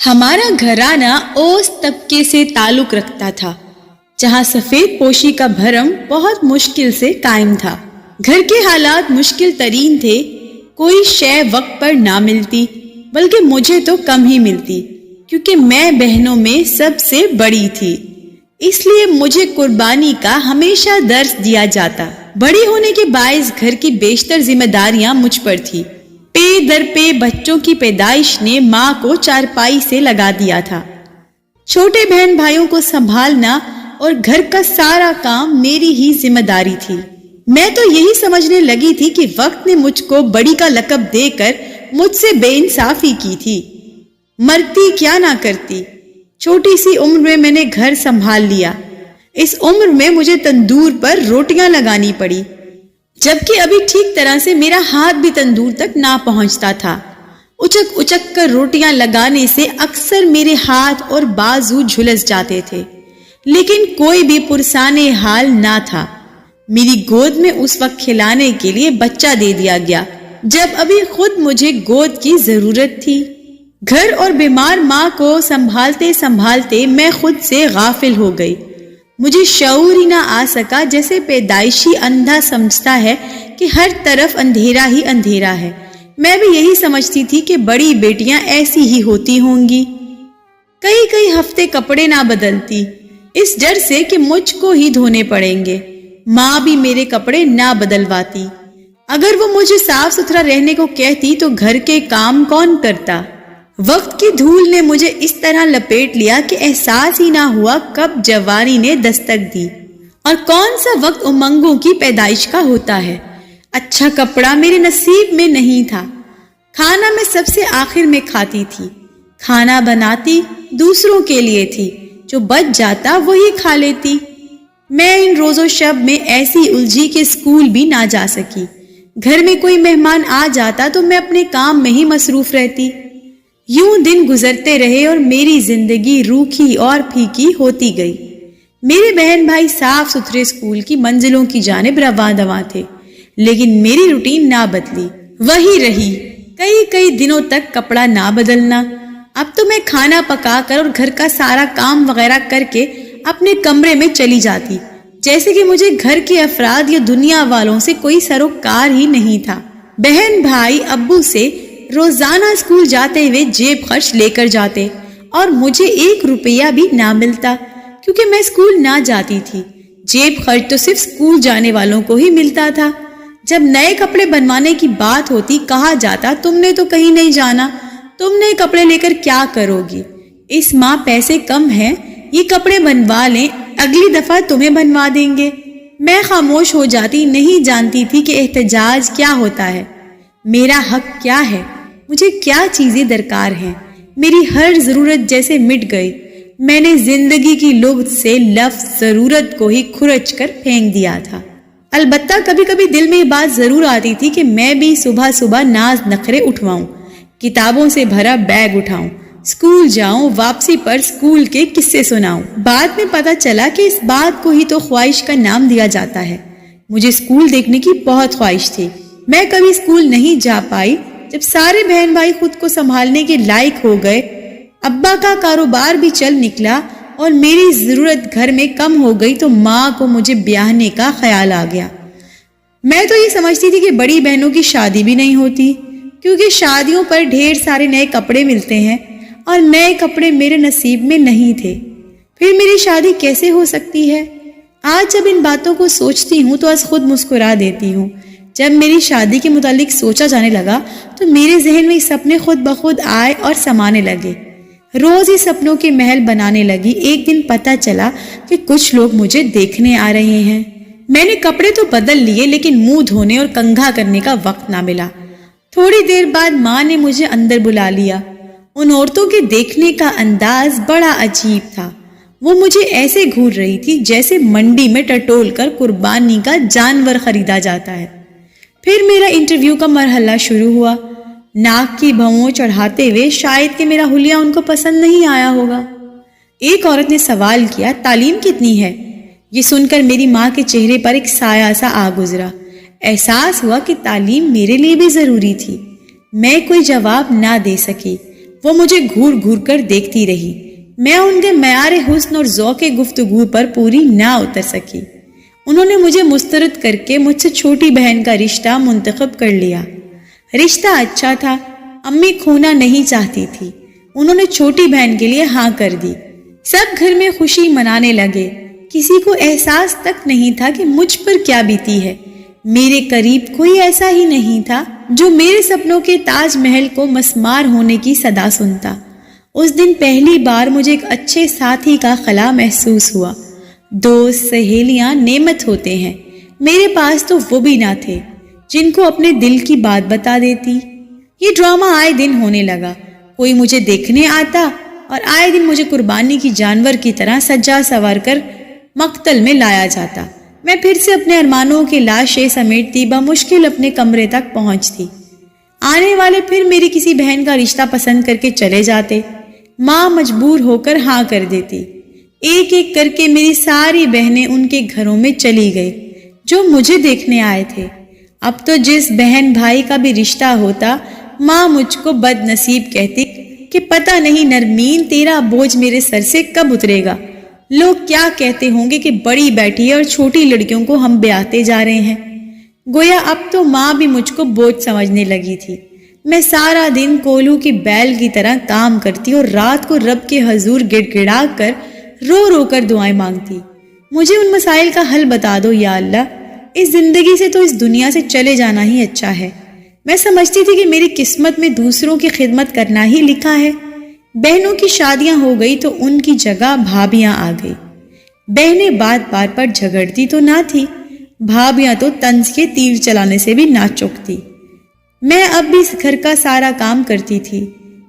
ہمارا گھرانہ اوس طبقے سے تعلق رکھتا تھا، جہاں سفید پوشی کا بھرم بہت مشکل سے قائم تھا۔ گھر کے حالات مشکل ترین تھے، کوئی شے وقت پر نہ ملتی، بلکہ مجھے تو کم ہی ملتی، کیونکہ میں بہنوں میں سب سے بڑی تھی۔ اس لیے مجھے قربانی کا ہمیشہ درس دیا جاتا۔ بڑی ہونے کے باعث گھر کی بیشتر ذمہ داریاں مجھ پر تھی۔ پے در پے بچوں کی پیدائش نے ماں کو چارپائی سے لگا دیا تھا۔ چھوٹے بہن بھائیوں کو سنبھالنا اور گھر کا سارا کام میری ہی ذمہ داری تھی۔ میں تو یہی سمجھنے لگی تھی کہ وقت نے مجھ کو بڑی کا لقب دے کر مجھ سے بے انصافی کی تھی۔ مرتی کیا نہ کرتی، چھوٹی سی عمر میں میں نے گھر سنبھال لیا۔ اس عمر میں مجھے تندور پر روٹیاں لگانی پڑی، جبکہ ابھی ٹھیک طرح سے میرا ہاتھ بھی تندور تک نہ پہنچتا تھا۔ اچک اچک کر روٹیاں لگانے سے اکثر میرے ہاتھ اور بازو جھلس جاتے تھے، لیکن کوئی بھی پرسان حال نہ تھا۔ میری گود میں اس وقت کھلانے کے لیے بچہ دے دیا گیا جب ابھی خود مجھے گود کی ضرورت تھی۔ گھر اور بیمار ماں کو سنبھالتے سنبھالتے میں خود سے غافل ہو گئی۔ مجھے شعور ہی نہ آ سکا، جیسے پیدائشی اندھا سمجھتا ہے کہ ہر طرف اندھیرا ہی اندھیرا ہے۔ میں بھی یہی سمجھتی تھی کہ بڑی بیٹیاں ایسی ہی ہوتی ہوں گی، کئی ہفتے کپڑے نہ بدلتی، اس ڈر سے کہ مجھ کو ہی دھونے پڑیں گے۔ ماں بھی میرے کپڑے نہ بدلواتی۔ اگر وہ مجھے صاف ستھرا رہنے کو کہتی تو گھر کے کام کون کرتا؟ وقت کی دھول نے مجھے اس طرح لپیٹ لیا کہ احساس ہی نہ ہوا کب جوانی نے دستک دی اور کون سا وقت امنگوں کی پیدائش کا ہوتا ہے۔ اچھا کپڑا میرے نصیب میں نہیں تھا۔ کھانا میں سب سے آخر میں کھاتی تھی۔ کھانا بناتی دوسروں کے لیے تھی، جو بچ جاتا وہی کھا لیتی۔ میں ان روز و شب میں ایسی الجھی کہ اسکول بھی نہ جا سکی۔ گھر میں کوئی مہمان آ جاتا تو میں اپنے کام میں ہی مصروف رہتی۔ یوں دن گزرتے رہے اور میری زندگی روکھی اور پھیکی ہوتی گئی۔ میرے بہن بھائی صاف ستھرے اسکول کی منزلوں کی جانب رواں دواں تھے، لیکن میری روٹین نہ بدلی، وہی رہی۔ کئی دنوں تک کپڑا نہ بدلنا۔ اب تو میں کھانا پکا کر اور گھر کا سارا کام وغیرہ کر کے اپنے کمرے میں چلی جاتی، جیسے کہ مجھے گھر کے افراد یا دنیا والوں سے کوئی سروکار ہی نہیں تھا۔ بہن بھائی ابو سے روزانہ اسکول جاتے ہوئے جیب خرچ لے کر جاتے اور مجھے 1 روپیہ بھی نہ ملتا، کیونکہ میں اسکول نہ جاتی تھی۔ جیب خرچ تو صرف اسکول جانے والوں کو ہی ملتا تھا۔ جب نئے کپڑے بنوانے کی بات ہوتی، کہا جاتا تم نے تو کہیں نہیں جانا، تم نئے کپڑے لے کر کیا کرو گی؟ اس ماہ پیسے کم ہیں، یہ کپڑے بنوا لیں، اگلی دفعہ تمہیں بنوا دیں گے۔ میں خاموش ہو جاتی، نہیں جانتی تھی کہ احتجاج کیا ہوتا ہے، میرا حق کیا ہے، مجھے کیا چیزیں درکار ہیں۔ میری ہر ضرورت جیسے مٹ گئی۔ میں نے زندگی کی لغت سے لفظ ضرورت کو ہی کھرچ کر پھینک دیا تھا۔ البتہ کبھی کبھی دل میں یہ بات ضرور آتی تھی کہ میں بھی صبح صبح ناز نخرے اٹھواؤں، کتابوں سے بھرا بیگ اٹھاؤں، اسکول جاؤں، واپسی پر اسکول کے قصے سناؤں۔ بعد میں پتا چلا کہ اس بات کو ہی تو خواہش کا نام دیا جاتا ہے۔ مجھے اسکول دیکھنے کی بہت خواہش تھی۔ میں کبھی اسکول نہیں جا پائی۔ جب سارے بہن بھائی خود کو سنبھالنے کے لائق ہو گئے، ابا کا کاروبار بھی چل نکلا اور میری ضرورت گھر میں کم ہو گئی، تو ماں کو مجھے بیاہنے کا خیال آ گیا۔ میں تو یہ سمجھتی تھی کہ بڑی بہنوں کی شادی بھی نہیں ہوتی، کیونکہ شادیوں پر ڈھیر سارے نئے کپڑے ملتے ہیں اور نئے کپڑے میرے نصیب میں نہیں تھے۔ پھر میری شادی کیسے ہو سکتی ہے؟ آج جب ان باتوں کو سوچتی ہوں تو از خود مسکرا دیتی ہوں۔ جب میری شادی کے متعلق سوچا جانے لگا تو میرے ذہن میں سپنے خود بخود آئے اور سمانے لگے۔ روز ہی سپنوں کے محل بنانے لگی۔ ایک دن پتہ چلا کہ کچھ لوگ مجھے دیکھنے آ رہے ہیں۔ میں نے کپڑے تو بدل لیے، لیکن منہ دھونے اور کنگھا کرنے کا وقت نہ ملا۔ تھوڑی دیر بعد ماں نے مجھے اندر بلا لیا۔ ان عورتوں کے دیکھنے کا انداز بڑا عجیب تھا۔ وہ مجھے ایسے گھور رہی تھی جیسے منڈی میں ٹٹول کر قربانی کا جانور خریدا جاتا ہے۔ پھر میرا انٹرویو کا مرحلہ شروع ہوا۔ ناک کی بھویں چڑھاتے ہوئے، شاید کہ میرا حلیہ ان کو پسند نہیں آیا ہوگا۔ ایک عورت نے سوال کیا، تعلیم کتنی ہے؟ یہ سن کر میری ماں کے چہرے پر ایک سایہ سا آ گزرا۔ احساس ہوا کہ تعلیم میرے لیے بھی ضروری تھی۔ میں کوئی جواب نہ دے سکی۔ وہ مجھے گھور گھور کر دیکھتی رہی۔ میں ان کے معیار حسن اور ذوق گفتگو پر پوری نہ اتر سکی۔ انہوں نے مجھے مسترد کر کے مجھ سے چھوٹی بہن کا رشتہ منتخب کر لیا۔ رشتہ اچھا تھا، امی کھونا نہیں چاہتی تھی۔ انہوں نے چھوٹی بہن کے لیے ہاں کر دی۔ سب گھر میں خوشی منانے لگے۔ کسی کو احساس تک نہیں تھا کہ مجھ پر کیا بیتی ہے۔ میرے قریب کوئی ایسا ہی نہیں تھا جو میرے سپنوں کے تاج محل کو مسمار ہونے کی صدا سنتا۔ اس دن پہلی بار مجھے ایک اچھے ساتھی کا خلا محسوس ہوا۔ دوست سہیلیاں نعمت ہوتے ہیں، میرے پاس تو وہ بھی نہ تھے جن کو اپنے دل کی بات بتا دیتی۔ یہ ڈرامہ آئے دن ہونے لگا۔ کوئی مجھے دیکھنے آتا اور آئے دن مجھے قربانی کی جانور کی طرح سجا سوار کر مقتل میں لایا جاتا۔ میں پھر سے اپنے ارمانوں کی لاشیں سمیٹتی بمشکل اپنے کمرے تک پہنچتی۔ آنے والے پھر میری کسی بہن کا رشتہ پسند کر کے چلے جاتے۔ ماں مجبور ہو کر ہاں کر دیتی۔ ایک ایک کر کے میری ساری بہنیں ان کے گھروں میں چلی گئی جو مجھے دیکھنے آئے تھے۔ اب تو جس بہن بھائی کا بھی رشتہ ہوتا، ماں مجھ کو بد نصیب کہتی کہ پتہ نہیں نرمین تیرا بوجھ میرے سر سے کب اترے گا۔ لوگ کیا کہتے ہوں گے کہ بڑی بیٹھی ہے اور چھوٹی لڑکیوں کو ہم بیاہتے جا رہے ہیں۔ گویا اب تو ماں بھی مجھ کو بوجھ سمجھنے لگی تھی۔ میں سارا دن کولو کی بیل کی طرح کام کرتی اور رات کو رب کے حضور گڑ گڑا کر رو رو کر دعائیں مانگتی۔ مجھے ان مسائل کا حل بتا دو یا اللہ۔ اس زندگی سے تو اس دنیا سے چلے جانا ہی اچھا ہے۔ میں سمجھتی تھی کہ میری قسمت میں دوسروں کی خدمت کرنا ہی لکھا ہے۔ بہنوں کی شادیاں ہو گئی تو ان کی جگہ بھابیاں آ گئی۔ بہنیں بات بات پر جھگڑتی تو نہ تھی، بھابیاں تو طنز کے تیر چلانے سے بھی نہ چکتی۔ میں اب بھی گھر کا سارا کام کرتی تھی۔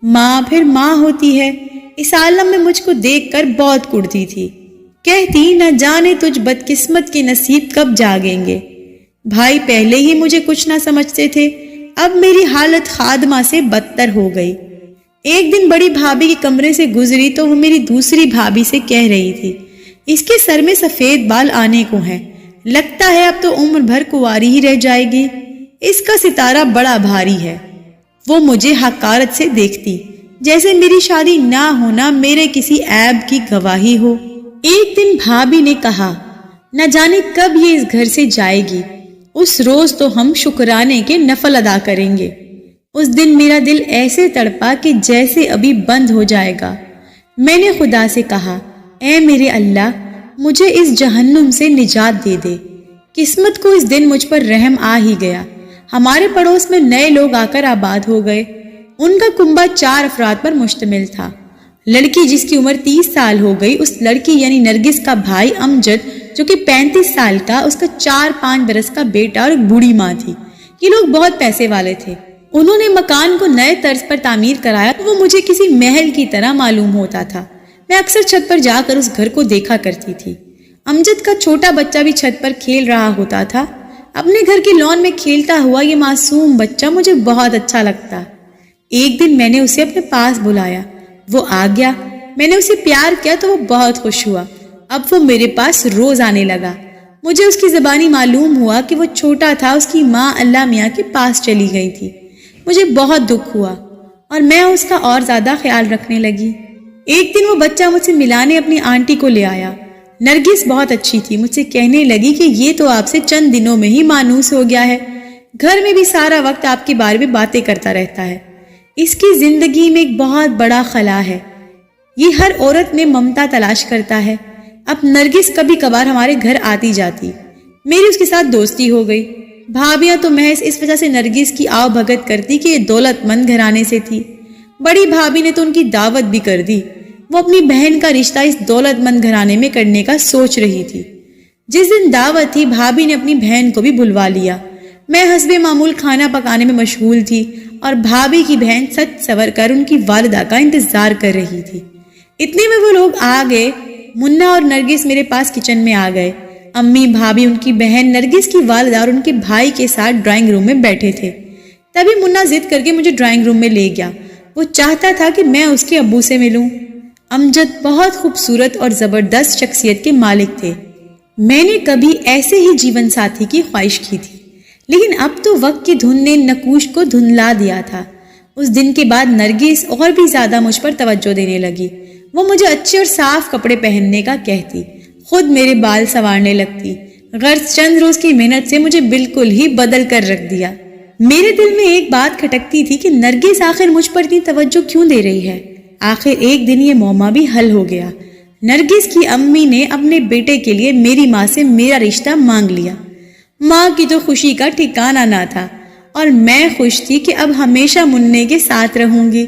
ماں پھر ماں ہوتی ہے۔ اس عالم میں مجھ کو دیکھ کر بہت کڑتی تھی۔ کہتی نہ جانے تجھ بدقسمت کے نصیب کب جاگیں گے۔ بھائی پہلے ہی مجھے کچھ نہ سمجھتے تھے، اب میری حالت خادمہ سے بدتر ہو گئی۔ ایک دن بڑی بھابھی کے کمرے سے گزری تو وہ میری دوسری بھابھی سے کہہ رہی تھی، اس کے سر میں سفید بال آنے کو ہیں، لگتا ہے اب تو عمر بھر کنواری ہی رہ جائے گی، اس کا ستارہ بڑا بھاری ہے۔ وہ مجھے حقارت سے دیکھتی جیسے میری شادی نہ ہونا میرے کسی عیب کی گواہی ہو۔ ایک دن بھابھی نے کہا، نہ جانے کب یہ اس گھر سے جائے گی، اس روز تو ہم شکرانے کے نفل ادا کریں گے۔ اس دن میرا دل ایسے تڑپا کہ جیسے ابھی بند ہو جائے گا۔ میں نے خدا سے کہا، اے میرے اللہ، مجھے اس جہنم سے نجات دے دے۔ قسمت کو اس دن مجھ پر رحم آ ہی گیا۔ ہمارے پڑوس میں نئے لوگ آ کر آباد ہو گئے۔ ان کا کنبہ 4 افراد پر مشتمل تھا۔ لڑکی جس کی عمر 30 سال ہو گئی، اس لڑکی یعنی نرگس کا بھائی امجد جو کہ 35 سال کا، اس کا 4-5 برس کا بیٹا اور ایک بوڑھی ماں تھی۔ یہ لوگ بہت پیسے والے تھے۔ انہوں نے مکان کو نئے طرز پر تعمیر کرایا تو وہ مجھے کسی محل کی طرح معلوم ہوتا تھا۔ میں اکثر چھت پر جا کر اس گھر کو دیکھا کرتی تھی۔ امجد کا چھوٹا بچہ بھی چھت پر کھیل رہا ہوتا تھا۔ اپنے گھر کی لان میں کھیلتا ہوا یہ معصوم بچہ مجھے بہت اچھا لگتا۔ ایک دن میں نے اسے اپنے پاس بلایا، وہ آ گیا۔ میں نے اسے پیار کیا تو وہ بہت خوش ہوا۔ اب وہ میرے پاس روز آنے لگا۔ مجھے اس کی زبانی معلوم ہوا کہ وہ چھوٹا تھا، اس کی ماں اللہ میاں کے پاس چلی گئی تھی۔ مجھے بہت دکھ ہوا اور میں اس کا اور زیادہ خیال رکھنے لگی۔ ایک دن وہ بچہ مجھ سے ملانے اپنی آنٹی کو لے آیا۔ نرگس بہت اچھی تھی، مجھ سے کہنے لگی کہ یہ تو آپ سے چند دنوں میں ہی مانوس ہو گیا ہے، گھر میں بھی سارا وقت آپ کے بارے میں باتیں کرتا رہتا ہے۔ اس کی زندگی میں ایک بہت بڑا خلا ہے، یہ ہر عورت میں ممتا تلاش کرتا ہے۔ اب نرگس کبھی کبھار ہمارے گھر آتی جاتی، میری اس کے ساتھ دوستی ہو گئی۔ بھابیاں تو محض اس وجہ سے نرگس کی آؤ بھگت کرتی کہ یہ دولت مند گھرانے سے تھی۔ بڑی بھابی نے تو ان کی دعوت بھی کر دی۔ وہ اپنی بہن کا رشتہ اس دولت مند گھرانے میں کرنے کا سوچ رہی تھی۔ جس دن دعوت تھی بھابی نے اپنی بہن کو بھی بلوا لیا۔ میں حسب معمول کھانا پکانے میں مشغول تھی اور بھابی کی بہن سچ سور کر ان کی والدہ کا انتظار کر رہی تھی۔ اتنے میں وہ لوگ آ گئے۔ منا اور نرگس میرے پاس کچن میں آ گئے۔ امی، بھابی، ان کی بہن، نرگس کی والدہ اور ان کے بھائی کے ساتھ ڈرائنگ روم میں بیٹھے تھے۔ تبھی منا ضد کر کے مجھے ڈرائنگ روم میں لے گیا۔ وہ چاہتا تھا کہ میں اس کے ابو سے ملوں۔ امجد بہت خوبصورت اور زبردست شخصیت کے مالک تھے۔ میں نے کبھی ایسے ہی جیون ساتھی کی خواہش کی تھی، لیکن اب تو وقت کی دھن نے نقوش کو دھندلا دیا تھا۔ اس دن کے بعد نرگس اور بھی زیادہ مجھ پر توجہ دینے لگی۔ وہ مجھے اچھے اور صاف کپڑے پہننے کا کہتی، خود میرے بال سنوارنے لگتی، غرض چند روز کی محنت سے مجھے بالکل ہی بدل کر رکھ دیا۔ میرے دل میں ایک بات کھٹکتی تھی کہ نرگس آخر مجھ پر اتنی توجہ کیوں دے رہی ہے۔ آخر ایک دن یہ معمہ بھی حل ہو گیا۔ نرگس کی امی نے اپنے بیٹے کے لیے میری ماں سے میرا رشتہ مانگ لیا۔ ماں کی تو خوشی کا ٹھکانہ نہ تھا، اور میں خوش تھی کہ اب ہمیشہ منّے کے ساتھ رہوں گی۔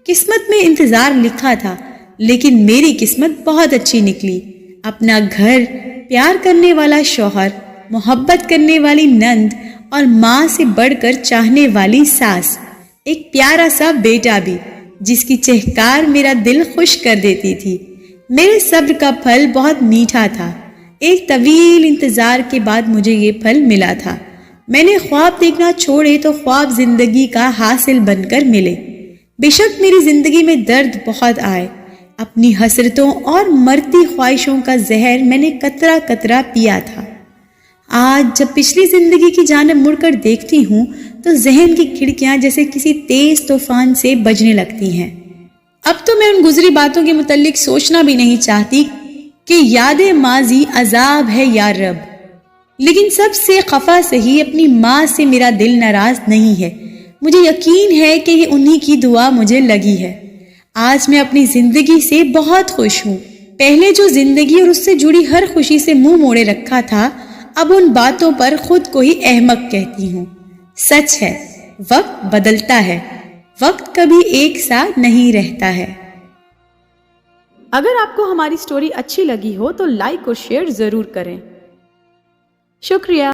قسمت میں انتظار لکھا تھا، لیکن میری قسمت بہت اچھی نکلی۔ اپنا گھر، پیار کرنے والا شوہر، محبت کرنے والی نند اور ماں سے بڑھ کر چاہنے والی ساس، ایک پیارا سا بیٹا بھی جس کی چہکار میرا دل خوش کر دیتی تھی۔ میرے صبر کا پھل بہت میٹھا تھا۔ ایک طویل انتظار کے بعد مجھے یہ پھل ملا تھا۔ میں نے خواب دیکھنا چھوڑے تو خواب زندگی کا حاصل بن کر ملے۔ بے شک میری زندگی میں درد بہت آئے، اپنی حسرتوں اور مرتی خواہشوں کا زہر میں نے قطرہ قطرہ پیا تھا۔ آج جب پچھلی زندگی کی جانب مڑ کر دیکھتی ہوں تو ذہن کی کھڑکیاں جیسے کسی تیز طوفان سے بجنے لگتی ہیں۔ اب تو میں ان گزری باتوں کے متعلق سوچنا بھی نہیں چاہتی کہ یاد ماضی عذاب ہے یا رب، لیکن سب سے خفا سہی اپنی ماں سے میرا دل ناراض نہیں ہے۔ مجھے یقین ہے کہ یہ انہی کی دعا مجھے لگی ہے۔ آج میں اپنی زندگی سے بہت خوش ہوں۔ پہلے جو زندگی اور اس سے جڑی ہر خوشی سے منہ موڑے رکھا تھا، اب ان باتوں پر خود کو ہی احمق کہتی ہوں۔ سچ ہے، وقت بدلتا ہے، وقت کبھی ایک سا نہیں رہتا ہے۔ اگر آپ کو ہماری سٹوری اچھی لگی ہو تو لائک اور شیئر ضرور کریں۔ شکریہ۔